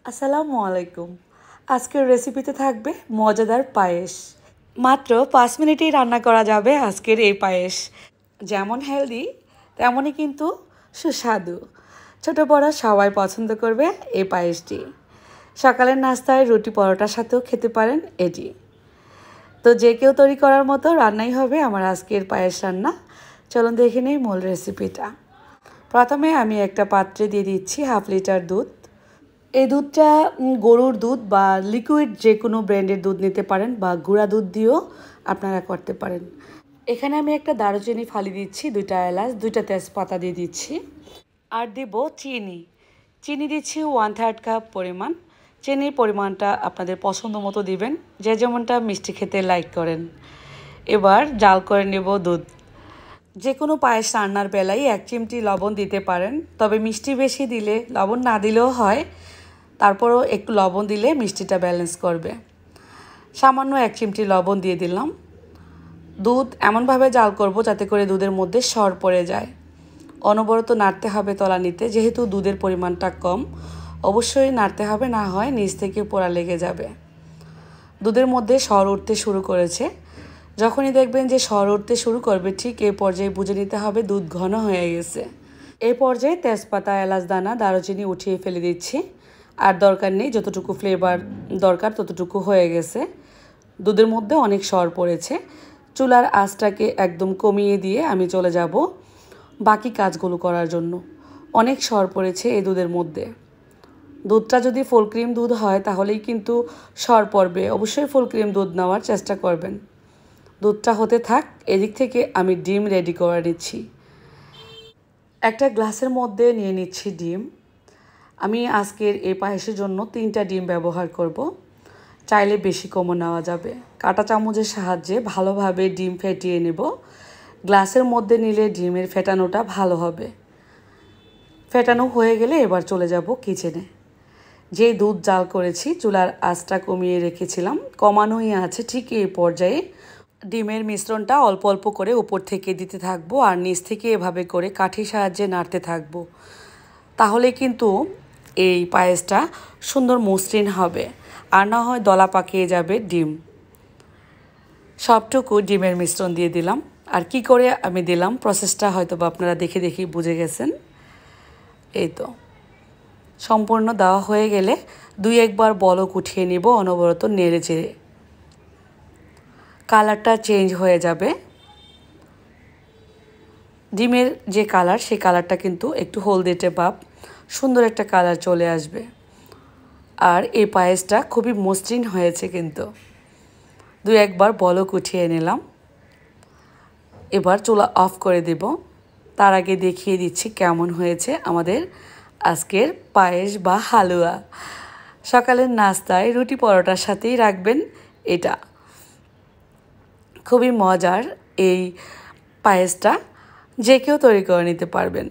আসসালামু আলাইকুম। আজকের রেসিপিতে থাকবে মজাদার পায়েস। মাত্র 5 মিনিটেই রান্না করা যাবে আজকের এই পায়েস। যেমন হেলদি তেমনই কিন্তু সুস্বাদু। ছোট বড় সবাই পছন্দ করবে এই পায়েসটি। সকালের নাস্তায় রুটি পরোটার সাথেও খেতে পারেন এটি। তো যে কেউ তৈরি করার মতো রান্নাই হবে আমার আজকের পায়েস রান্না। চলুন দেখে নেই মূল রেসিপিটা। প্রথমে আমি একটা পাত্রে দিয়ে দিচ্ছি 1/2 লিটার দুধ। এই দুধটা গরুর দুধ বা লিকুইড যে কোনো ব্র্যান্ডের দুধ নিতে পারেন বা গুঁড়া দুধ দিয়েও আপনারা করতে পারেন। এখানে আমি একটা দারুচিনি ফালি দিচ্ছি, 2টা এলাচ, 2টা তেজপাতা দিয়ে দিচ্ছি। আর দেব চিনি। চিনি দিচ্ছি 1/3 কাপ পরিমাণ। চিনির পরিমাণটা আপনাদের পছন্দ মতো দিবেন, যে যেমনটা মিষ্টি খেতে লাইক করেন। এবার জাল করে নেব দুধ। যে কোনো পায়েস রান্নার বেলায় 1 চিমটি লবণ দিতে পারেন, তবে মিষ্টি বেশি দিলে লবণ না দিলেও হয়, তারপরও একটু লবণ দিলে মিষ্টিটা ব্যালেন্স করবে। সামান্য 1 চিমটি লবণ দিয়ে দিলাম। দুধ এমনভাবে জাল করব যাতে করে দুধের মধ্যে সর পড়ে যায়। অনবরত নাড়তে হবে তলানিতে, যেহেতু দুধের পরিমাণটা কম অবশ্যই নাড়তে হবে, না হয় নিচ থেকে পোড়া লেগে যাবে। দুধের মধ্যে সর উঠতে শুরু করেছে। যখনই দেখবেন যে সর উঠতে শুরু করবে ঠিক এই পর্যায়ে বুঝে নিতে হবে দুধ ঘন হয়ে গেছে। এই পর্যায়ে তেজপাতা, এলাচ দানা, দারুচিনি উঠিয়ে ফেলে দিচ্ছি। আর দরকার নেই, যতটুকু ফ্লেভার দরকার ততটুকু হয়ে গেছে। দুধের মধ্যে অনেক সর পড়েছে। চুলার আঁচটাকে একদম কমিয়ে দিয়ে আমি চলে যাব বাকি কাজগুলো করার জন্য। অনেক সর পড়েছে এই দুধের মধ্যে। দুধটা যদি ফুল ক্রিম দুধ হয় তাহলেই কিন্তু সর পড়বে। অবশ্যই ফুল ক্রিম দুধ নেওয়ার চেষ্টা করবেন। দুধটা হতে থাক, এদিক থেকে আমি ডিম রেডি করে নিচ্ছি। একটা গ্লাসের মধ্যে নিয়ে নিচ্ছি ডিম। আমি আজকের এই পায়েসের জন্য 3টা ডিম ব্যবহার করব। চাইলে বেশি কমও নেওয়া যাবে। কাঁটা চামচের সাহায্যে ভালোভাবে ডিম ফেটিয়ে নেব। গ্লাসের মধ্যে নিলে ডিমের ফেটানোটা ভালো হবে। ফেটানো হয়ে গেলে এবার চলে যাব কিচেনে। যে দুধ জাল করেছি চুলার আঁচটা কমিয়ে রেখেছিলাম, কমানোই আছে। ঠিক এই পর্যায়ে ডিমের মিশ্রণটা অল্প অল্প করে উপর থেকে দিতে থাকবো আর নিচ থেকে এভাবে করে কাঠির সাহায্যে নাড়তে থাকবো। তাহলে কিন্তু এই পায়েসটা সুন্দর মসৃণ হবে, আর না হয় দলা পাকিয়ে যাবে ডিম। সবটুকু ডিমের মিশ্রণ দিয়ে দিলাম। আর কি করে আমি দিলাম প্রসেসটা হয়তো বা আপনারা দেখে দেখেই বুঝে গেছেন। এই তো সম্পূর্ণ দেওয়া হয়ে গেলে 2-1 বার বলক উঠিয়ে নিব, অনবরত নেড়ে চেড়ে। কালারটা চেঞ্জ হয়ে যাবে। ডিমের যে কালার সেই কালারটা কিন্তু একটু হলদেটে ভাব, সুন্দর একটা কালার চলে আসবে। আর এই পায়েসটা খুবই মসৃণ হয়েছে কিন্তু। 2-1 বার বলক উঠিয়ে নিলাম। এবার চুলা অফ করে দেব। তার আগে দেখিয়ে দিচ্ছি কেমন হয়েছে আমাদের আজকের পায়েস বা হালুয়া। সকালের নাস্তায় রুটি পরোটার সাথেই রাখবেন এটা। খুবই মজার এই পায়েসটা, যে কেউ তৈরি করে নিতে পারবেন।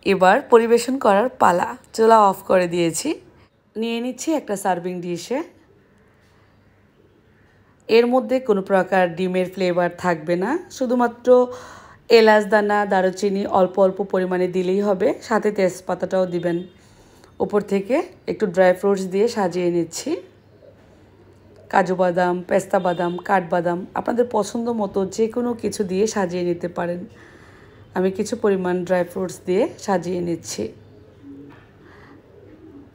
এবার পরিবেশন করার পালা। চুলা অফ করে দিয়েছি। নিয়ে নিচ্ছি একটা সার্ভিং ডিশে। এর মধ্যে কোনো প্রকার ডিমের ফ্লেভার থাকবে না, শুধুমাত্র এলাচ দানা, দারুচিনি অল্প অল্প পরিমাণে দিলেই হবে। সাথে তেজপাতাটাও দিবেন। উপর থেকে একটু ড্রাই ফ্রুটস দিয়ে সাজিয়ে নিচ্ছি। কাজু বাদাম, পেস্তা বাদাম, কাঠবাদাম আপনাদের পছন্দ মতো যে কোনো কিছু দিয়ে সাজিয়ে নিতে পারেন। আমি কিছু পরিমাণ ড্রাই ফ্রুটস দিয়ে সাজিয়ে নিচ্ছি।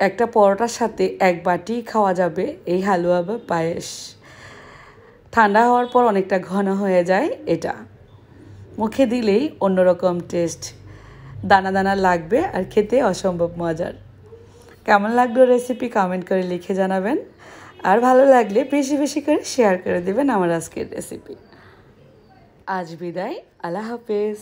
একটা পরোটার সাথে 1 বাটি খাওয়া যাবে এই হালুয়া বা পায়েস। ঠান্ডা হওয়ার পর অনেকটা ঘন হয়ে যায় এটা। মুখে দিলেই অন্যরকম টেস্ট, দানা দানা লাগবে আর খেতে অসম্ভব মজার। কেমন লাগলো রেসিপি কমেন্ট করে লিখে জানাবেন। আর ভালো লাগলে বেশি বেশি করে শেয়ার করে দেবেন আমার আজকের রেসিপি। আজ বিদায়, আল্লাহ হাফেজ।